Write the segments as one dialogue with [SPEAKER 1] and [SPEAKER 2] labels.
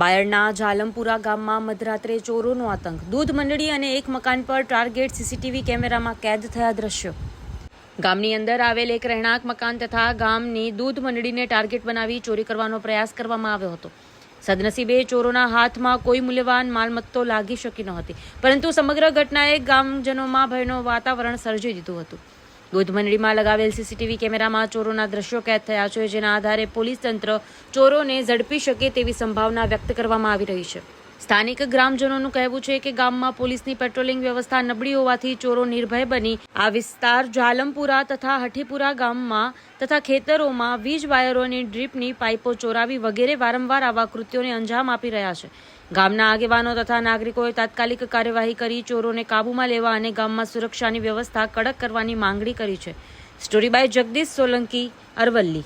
[SPEAKER 1] બાયડના ઝાલમપુરા ગામમાં મધરાત્રે ચોરોનો આતંક. દૂધ મંડળી અને એક મકાન પર ટાર્ગેટ. સીસીટીવી કેમેરામાં કેદ થયા દ્રશ્યો. ગામની અંદર આવેલ એક રહેણાંક મકાન તથા ગામની દૂધ મંડળીને ટાર્ગેટ બનાવી ચોરી કરવાનો પ્રયાસ કરવામાં આવ્યો હતો. સદનસીબે ચોરોના હાથમાં કોઈ મૂલ્યવાન માલમત્તો લાગી શકી નહોતી, પરંતુ સમગ્ર ઘટનાએ ગામજનોમાં ભયનો વાતાવરણ સર્જી દીધું હતું. દૂધ મંડળીમાં લગાવેલ સીસીટીવી કેમેરામાં ચોરોના દ્રશ્યો કેદ થયા છે, જેના આધારે પોલીસ તંત્ર ચોરોને ઝડપી શકે તેવી સંભાવના વ્યક્ત કરવામાં આવી રહી છે. સ્થાનિક ગ્રામજનોનું કહેવું છે કે ગામમાં પોલીસની પેટ્રોલિંગ વ્યવસ્થા નબળી હોવાથી ચોરો નિર્ભય બની આ વિસ્તાર ઝાલમપુરા તથા હઠીપુરા ગામમાં તથા ખેતરોમાં વીજ વાયરોની ડ્રીપની પાઇપો ચોરાવી વગેરે વારંવાર આવા કૃત્યોને અંજામ આપી રહ્યા છે. ગામના આગેવાનો તથા નાગરિકોએ તાત્કાલિક કાર્યવાહી કરી ચોરોને કાબૂમાં લેવા અને ગામમાં સુરક્ષાની વ્યવસ્થા કડક કરવાની માંગણી કરી છે. Story by Jagdish Solanki, Aravalli.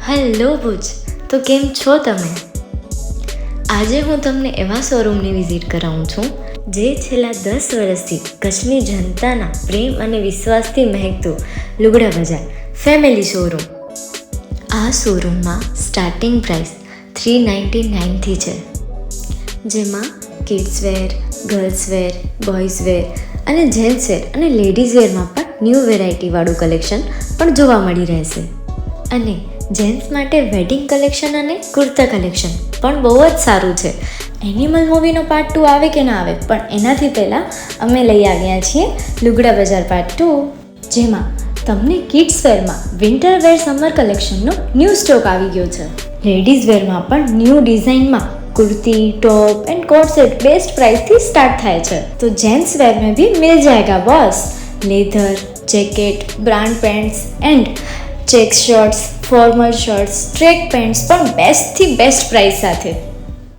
[SPEAKER 2] Hello Bhuj, તો કેમ છો તમે? આજે હું તમને એવા શોરૂમની વિઝિટ કરાવું છું જે છેલ્લા 10 વર્ષથી કચ્છની જનતાના પ્રેમ અને વિશ્વાસથી મહેકતું લુગડા બજાર ફેમિલી શોરૂમ. આ શોરૂમમાં સ્ટાર્ટિંગ પ્રાઇસ 399થી છે, જેમાં kids wear, girls wear, boys wear અને જેન્ટ્સ વેર અને લેડીઝ વેરમાં પણ ન્યૂ વેરાયટીવાળું કલેક્શન પણ જોવા મળી રહેશે. અને જેન્ટ્સ માટે વેડિંગ કલેક્શન અને કુર્તા કલેક્શન પણ બહુ જ સારું છે. એનિમલ મૂવીનો પાર્ટ 2 આવે કે ના આવે, પણ એનાથી પહેલાં અમે લઈ આવ્યા છીએ લુગડા બજાર પાર્ટ 2, જેમાં તમને કિડ્સ વેરમાં વિન્ટર વેર સમર કલેક્શનનો ન્યૂ સ્ટોક આવી ગયો છે. લેડીઝ વેરમાં પણ ન્યૂ ડિઝાઇનમાં kurti, top and coat set best price थी स्टार्ट थाय छे. तो जेंट्स वेर में भी मिल जाएगा boss. Leather, jacket, brand pants and check shirts, formal shirts, track pants પણ બેસ્ટ થી બેસ્ટ પ્રાઇસ સાથે.